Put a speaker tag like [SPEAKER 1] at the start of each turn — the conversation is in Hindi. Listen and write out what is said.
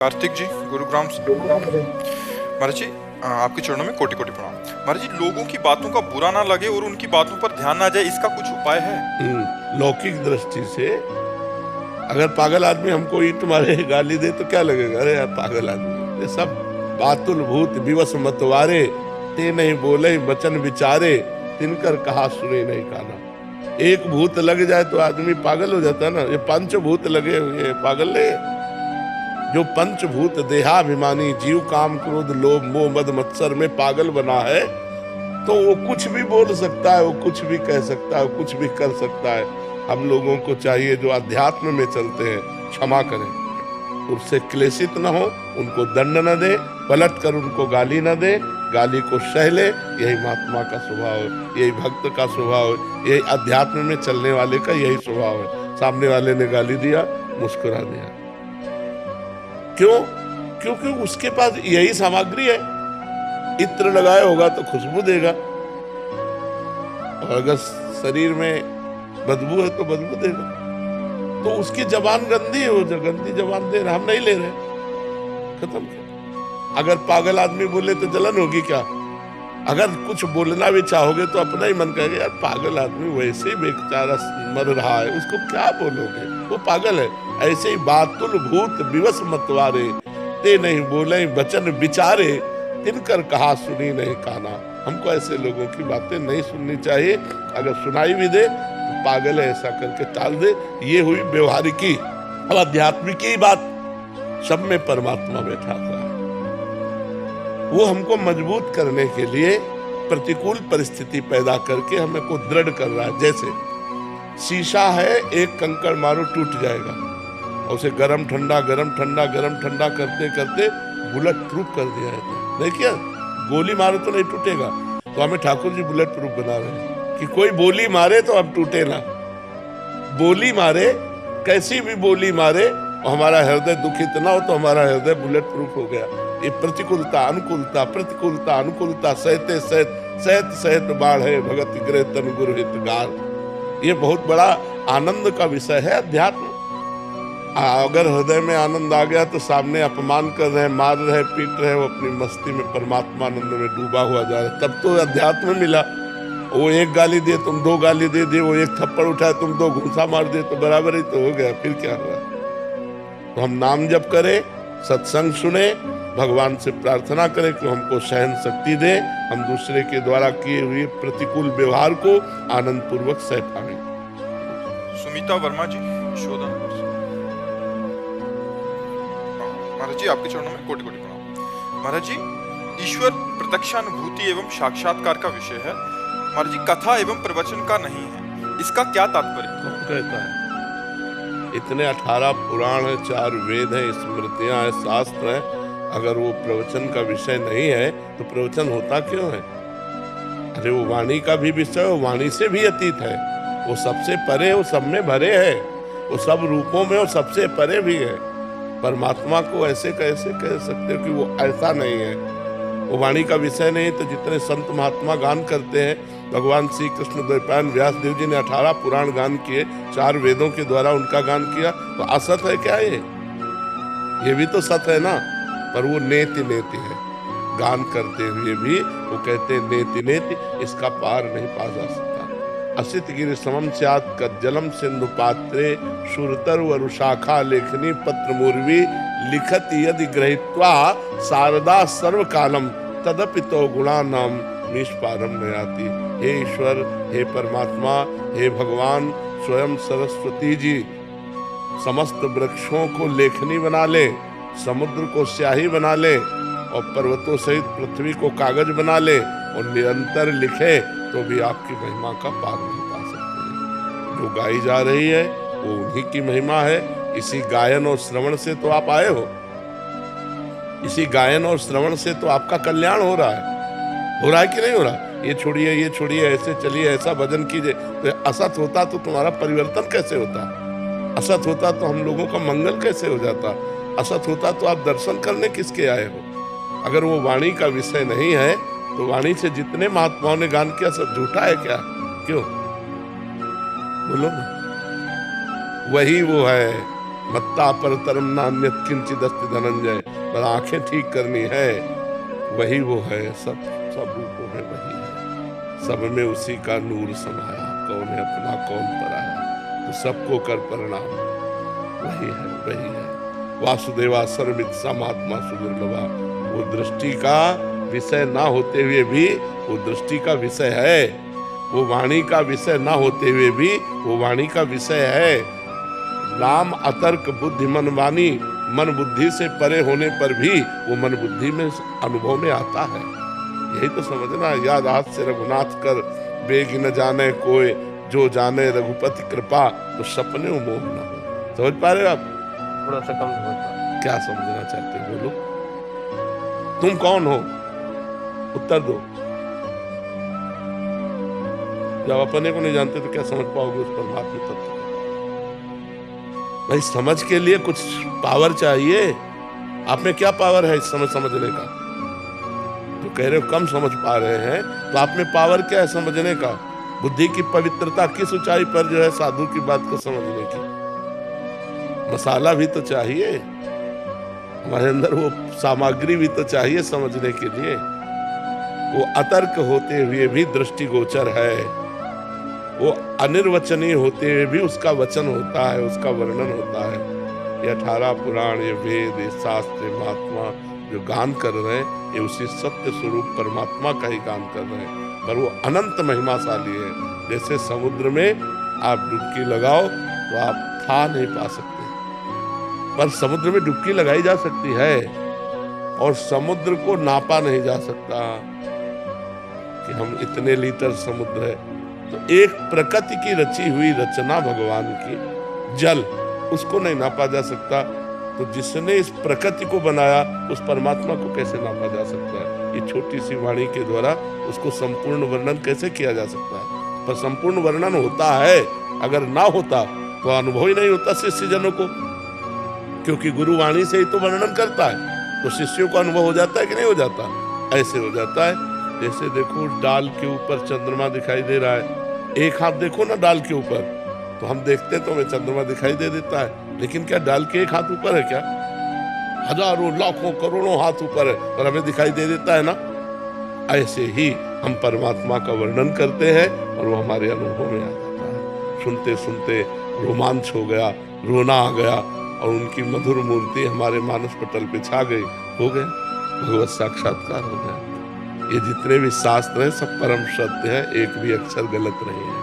[SPEAKER 1] कार्तिक जी, गुरुग्राम से। महाराज जी, आपके चरणों में कोटि कोटि प्रणाम। महाराज जी, लोगों की बातों का बुरा ना लगे और उनकी बातों पर ध्यान ना जाए, इसका कुछ उपाय है?
[SPEAKER 2] लौकिक दृष्टि से अगर पागल आदमी हमको ईंट मारे गाली दे तो क्या लगेगा, अरे यार पागल आदमी। ये सब बातुल भूत विवश मतवारे, ते नहीं बोले वचन विचारे, तिनकर कहा सुने नहीं काना। एक भूत लग जाए तो आदमी पागल हो जाता है ना। ये पंचभूत लगे हुए पागल नहीं है। जो पंचभूत देहाभिमानी जीव काम क्रोध लोभ मोह मद मत्सर में पागल बना है, तो वो कुछ भी बोल सकता है, वो कुछ भी कह सकता है, वो कुछ भी कर सकता है। हम लोगों को चाहिए जो अध्यात्म में चलते हैं क्षमा करें, उससे क्लेशित न हो, उनको दंड न दे, पलट कर उनको गाली न दे, गाली को सह ले। यही महात्मा का स्वभाव है, यही भक्त का स्वभाव है, यही अध्यात्म में चलने वाले का यही स्वभाव है। सामने वाले ने गाली दिया, मुस्कुरा दिया। क्यों? क्योंकि उसके पास यही सामग्री है। इत्र लगाया होगा तो खुशबू देगा, और अगर शरीर में बदबू है तो बदबू देगा। तो उसकी जबान गंदी है, वो जो गंदी जबान दे रहा, हम नहीं ले रहे, खत्म किया। अगर पागल आदमी बोले तो जलन होगी क्या? अगर कुछ बोलना भी चाहोगे तो अपना ही मन कहेगा, यार पागल आदमी वैसे ही बेचारा मर रहा है, उसको क्या बोलोगे, वो पागल है। ऐसे ही बातुल भूत विवश मतवारे, ते नहीं बोले वचन विचारे, तिनकर कहा सुनी नहीं काना। हमको ऐसे लोगों की बातें नहीं सुननी चाहिए। अगर सुनाई भी दे तो पागल है ऐसा करके टाल दे। ये हुई व्यवहारिकी। अब आध्यात्मिक की बात, सब में परमात्मा बैठा हुआ है। वो हमको मजबूत करने के लिए प्रतिकूल परिस्थिति पैदा करके हमें को दृढ़ कर रहा है। जैसे शीशा है, एक कंकड़ मारो टूट जाएगा, और उसे गरम ठंडा गरम ठंडा गरम ठंडा करते करते बुलेट प्रूफ कर दिया है। तो नहीं किया, गोली मारो तो नहीं टूटेगा। तो हमें ठाकुर जी बुलेट प्रूफ बना रहे हैं कि कोई बोली मारे तो अब टूटे ना। बोली मारे, कैसी भी बोली मारे, और हमारा हृदय दुखित ना हो तो हमारा हृदय बुलेट प्रूफ हो गया। ये प्रतिकूलता अनुकूलता प्रतिकूलता अनुकूलता सहते सहत सहत बाढ़ है भगत गृह तन गुरु हित गार। ये बहुत बड़ा आनंद का विषय है अध्यात्म। अगर हृदय में आनंद आ गया तो सामने अपमान कर रहे हैं, मार रहे हैं, पीट रहे हैं, वो अपनी मस्ती में परमात्मा आनंद में डूबा हुआ जा रहा है, तब तो अध्यात्म मिला। वो एक गाली दे तुम दो गाली दे दिए, वो एक थप्पड़ उठाए तुम दो घूंसा मार दिए, तो बराबर ही तो हो गया। फिर क्या हुआ? तो हम नाम जप करें, सत्संग सुने, भगवान से प्रार्थना करें कि हमको सहन शक्ति दे, हम दूसरे के द्वारा किए हुए प्रतिकूल व्यवहार को आनंद पूर्वक सह पाएं।
[SPEAKER 1] सुमिता वर्मा जी, शोधन। महाराज जी, आपके चरणों में कोटि कोटि प्रणाम। महाराज जी, ईश्वर प्रत्यक्षानुभूति एवं साक्षात्कार का विषय है। महाराज जी, कथा एवं प्रवचन का नहीं है, इसका क्या तात्पर्य?
[SPEAKER 2] कौन कहता है? इतने 18 पुराण है, 4 वेद है, स्मृतियां है, शास्त्र है। अगर वो प्रवचन का विषय नहीं है तो प्रवचन होता क्यों है? अरे वो वाणी का भी विषय, वो वाणी से भी अतीत है, वो सबसे परे, वो सब में भरे है, वो सब रूपों में वो सबसे परे भी है। परमात्मा को ऐसे कैसे कह सकते हो कि वो ऐसा नहीं है? वो वाणी का विषय नहीं। तो जितने संत महात्मा गान करते हैं, भगवान श्री कृष्ण द्वैपायन व्यास देव जी ने 18 पुराण गान किए, 4 वेदों के द्वारा उनका गान किया, तो असत है क्या ये भी तो सत है ना। पर वो नेति नेति है, गान करते हुए भी वो कहते हैं नेति नेति, इसका पार नहीं पा जा सकता। असित गिरि समम स्यात् कज्जलम सिंधु पात्रे, सुरतर वरुशाखा लेखनी पत्र मूर्वी, लिखत यदि ग्रहीत्वा शारदा सर्व कालम, तदपि तो गुणानाम निष्पारम न याति। हे ईश्वर, हे परमात्मा, हे भगवान, स्वयं सरस्वती जी समस्त वृक्षों को लेखनी बना ले, समुद्र को स्याही बना ले, और पर्वतों सहित पृथ्वी को कागज बना ले, और निरंतर लिखे, तो भी आपकी महिमा का पार नहीं पा सकते। जो गाई जा रही है वो उन्हीं की महिमा है। इसी गायन और श्रवण से तो आप आए हो, इसी गायन और श्रवण से तो आपका कल्याण हो रहा है कि नहीं हो रहा? ये छोड़िए, ऐसे चलिए, ऐसा भजन कीजिए। तो असत होता तो तुम्हारा परिवर्तन कैसे होता? असत होता तो हम लोगों का मंगल कैसे हो जाता? असत होता तो आप दर्शन करने किसके आए हो? अगर वो वाणी का विषय नहीं है तो वाणी से जितने महात्माओं ने गान किया सब झूठा है क्या? क्यों? बोलो ना। वही वो है मत्ता परतरम नान्यत किंचित अस्ति धनंजय। पर आंखें ठीक करनी है, वही वो है, सब रूपों में वही है, सब में उसी का नूर समाया। कौन है अपना कौन पराया, तो सबको कर प्रणाम, वही है। वासुदेवा सर्वमित समात्मा सुदुर्लभा। वो दृष्टि का विषय ना होते हुए भी वो दृष्टि का विषय है, वो वाणी का विषय ना होते हुए भी वो वाणी का विषय है। नाम अतर्क बुद्धि मन वाणी, मन बुद्धि से परे होने पर भी वो मन बुद्धि में अनुभव में आता है। यही तो समझना, याद हाथ से रघुनाथ कर बेग न जाने कोई, जो जाने रघुपति कृपा तो सपने मोह न हो। समझ पा रहे हो आप?
[SPEAKER 3] थोड़ा सा कम समझ पा।
[SPEAKER 2] क्या समझना चाहते हो, बोलो। तुम कौन हो, उत्तर दो। जब अपने को नहीं जानते तो क्या समझ पाओगे उस परमात्मा तत्व को? भाई समझ के लिए कुछ पावर चाहिए। आप में क्या पावर है इस समय समझने का? जो कह रहे हो कम समझ पा रहे हैं, तो आप में पावर क्या है समझने का? बुद्धि की पवित्रता किस ऊंचाई पर जो है साधु की बात को समझने की? मसाला भी तो चाहिए हमारे अंदर, वो सामग्री भी तो चाहिए समझने के लिए। वो अतर्क होते हुए भी दृष्टिगोचर है, वो अनिर्वचनीय होते हुए भी उसका वचन होता है, उसका वर्णन होता है। ये 18 पुराण, ये वेद, ये शास्त्र, ये महात्मा जो गान कर रहे हैं, ये उसी सत्य स्वरूप परमात्मा का ही गान कर रहे हैं। पर वो अनंत महिमाशाली है। जैसे समुद्र में आप डुबकी लगाओ तो आप था नहीं पा सकते, पर समुद्र में डुबकी लगाई जा सकती है, और समुद्र को नापा नहीं जा सकता कि हम इतने लीटर समुद्र है। तो एक प्रकृति की रची हुई रचना भगवान की, जल, उसको नहीं नापा जा सकता। तो जिसने इस प्रकृति को बनाया उस परमात्मा को कैसे नापा जा सकता है? ये छोटी सी वाणी के द्वारा उसको संपूर्ण वर्णन कैसे किया जा सकता है? पर संपूर्ण वर्णन होता है, अगर ना होता तो अनुभव ही नहीं होता शिष्य जनों को, क्योंकि गुरु वाणी से ही तो वर्णन करता है, तो शिष्यों को अनुभव हो जाता है कि नहीं हो जाता? ऐसे हो जाता है। जैसे देखो डाल के ऊपर चंद्रमा दिखाई दे रहा है, एक हाथ देखो ना डाल के ऊपर, तो हम देखते तो हमें चंद्रमा दिखाई दे देता है, लेकिन क्या डाल के एक हाथ ऊपर है क्या? हजारों लाखों करोड़ों हाथ ऊपर है, और हमें दिखाई दे देता है ना। ऐसे ही हम परमात्मा का वर्णन करते हैं और वो हमारे अनुभव में आ जाता है। सुनते सुनते रोमांच हो गया, रोना आ गया, और उनकी मधुर मूर्ति हमारे मानस पटल पे छा गई, हो गया भगवत साक्षात्कार हो गया। ये जितने भी शास्त्र हैं सब परम सत्य है, एक भी अक्षर गलत नहीं है।